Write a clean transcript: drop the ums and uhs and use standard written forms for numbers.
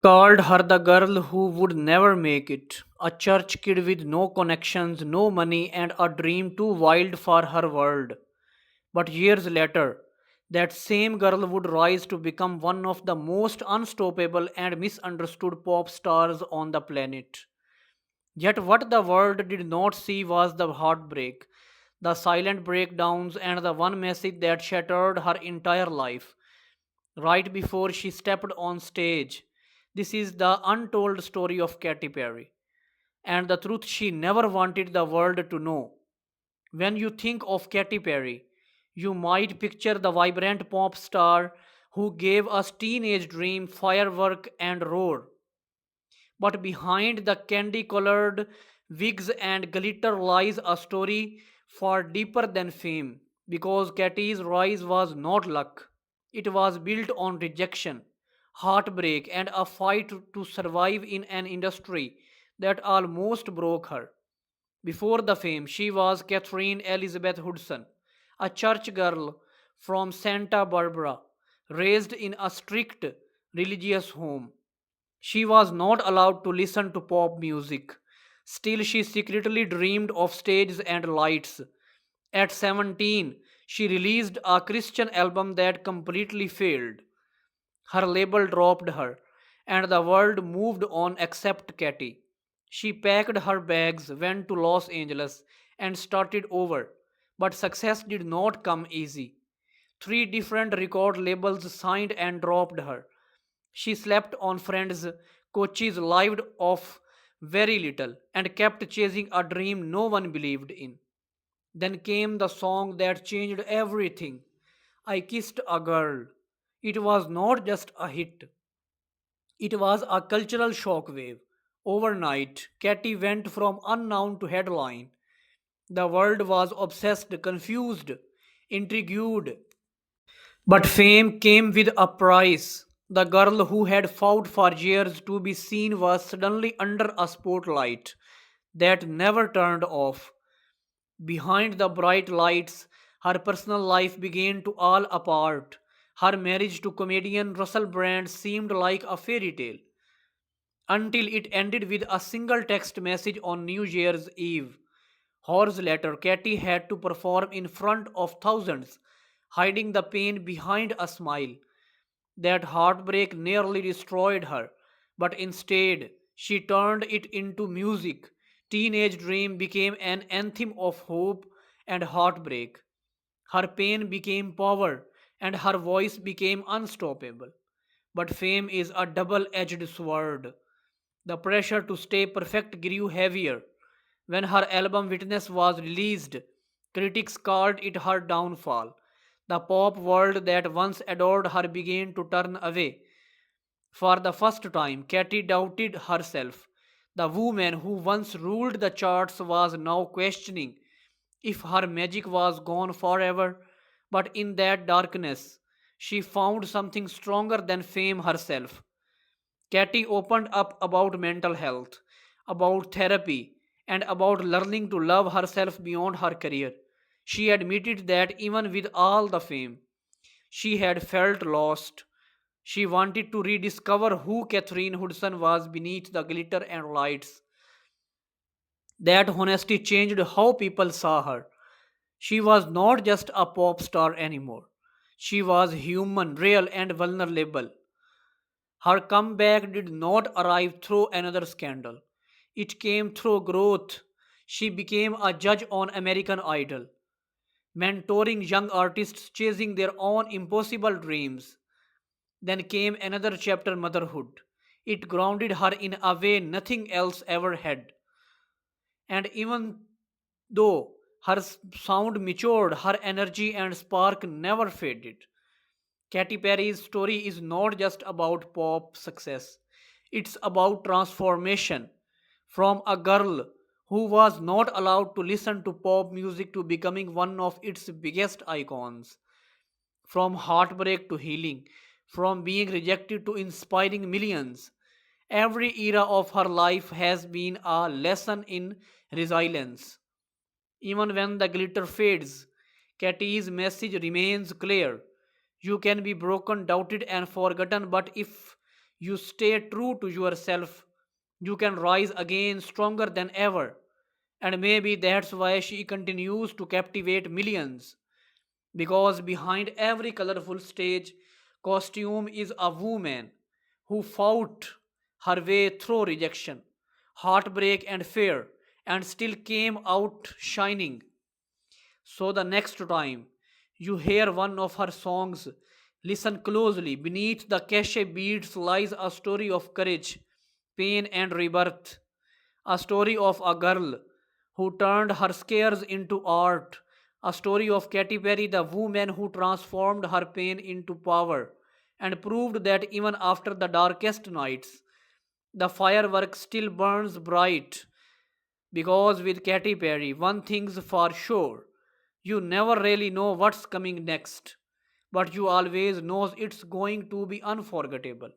Called her the girl who would never make it, a church kid with no connections, no money, and a dream too wild for her world. But years later, that same girl would rise to become one of the most unstoppable and misunderstood pop stars on the planet. Yet, what the world did not see was the heartbreak, the silent breakdowns, and the one message that shattered her entire life right before she stepped on stage. This is the untold story of Katy Perry, and the truth she never wanted the world to know. When you think of Katy Perry, you might picture the vibrant pop star who gave us teenage dream, firework, and roar. But behind the candy colored wigs and glitter lies a story far deeper than fame. Because Katy's rise was not luck, it was built on rejection, heartbreak, and a fight to survive in an industry that almost broke her. Before the fame, she was Katheryn Elizabeth Hudson, a church girl from Santa Barbara, raised in a strict religious home. She was not allowed to listen to pop music. Still, she secretly dreamed of stages and lights. At 17, she released a Christian album that completely failed. Her label dropped her, and the world moved on except Katy. She packed her bags, went to Los Angeles, and started over. But success did not come easy. Three different record labels signed and dropped her. She slept on friends' couches, lived off very little, and kept chasing a dream no one believed in. Then came the song that changed everything. I Kissed a Girl. It was not just a hit, it was a cultural shockwave. Overnight, Katy went from unknown to headline. The world was obsessed, confused, intrigued. But fame came with a price. The girl who had fought for years to be seen was suddenly under a spotlight that never turned off. Behind the bright lights, her personal life began to fall apart. Her marriage to comedian Russell Brand seemed like a fairy tale until it ended with a single text message on New Year's Eve. Hours later, Katy had to perform in front of thousands, hiding the pain behind a smile. That heartbreak nearly destroyed her, but instead, she turned it into music. Teenage Dream became an anthem of hope and heartbreak. Her pain became power, and her voice became unstoppable. But fame is a double edged sword. The pressure to stay perfect grew heavier. When her album Witness was released, critics called it her downfall. The pop world that once adored her began to turn away. For the first time, Katy doubted herself. The woman who once ruled the charts was now questioning if her magic was gone forever. But in that darkness, she found something stronger than fame herself. Katy opened up about mental health, about therapy, and about learning to love herself beyond her career. She admitted that even with all the fame, she had felt lost. She wanted to rediscover who Katheryn Hudson was beneath the glitter and lights. That honesty changed how people saw her. She was not just a pop star anymore. She was human, real, and vulnerable. Her comeback did not arrive through another scandal. It came through growth. She became a judge on American Idol, mentoring young artists chasing their own impossible dreams. Then came another chapter, motherhood. It grounded her in a way nothing else ever had. And even though her sound matured, her energy and spark never faded. Katy Perry's story is not just about pop success, it's about transformation from a girl who was not allowed to listen to pop music to becoming one of its biggest icons. From heartbreak to healing, from being rejected to inspiring millions. Every era of her life has been a lesson in resilience. Even when the glitter fades, Katie's message remains clear. You can be broken, doubted, and forgotten, but if you stay true to yourself, you can rise again stronger than ever. And maybe that's why she continues to captivate millions. Because behind every colorful stage costume is a woman who fought her way through rejection, heartbreak, and fear, and still came out shining. So the next time you hear one of her songs, listen closely. Beneath the cachet beats lies a story of courage, pain, and rebirth. A story of a girl who turned her scares into art. A story of Katy Perry, the woman who transformed her pain into power and proved that even after the darkest nights, the firework still burns bright. Because with Katy Perry, one thing's for sure, you never really know what's coming next, but you always know it's going to be unforgettable.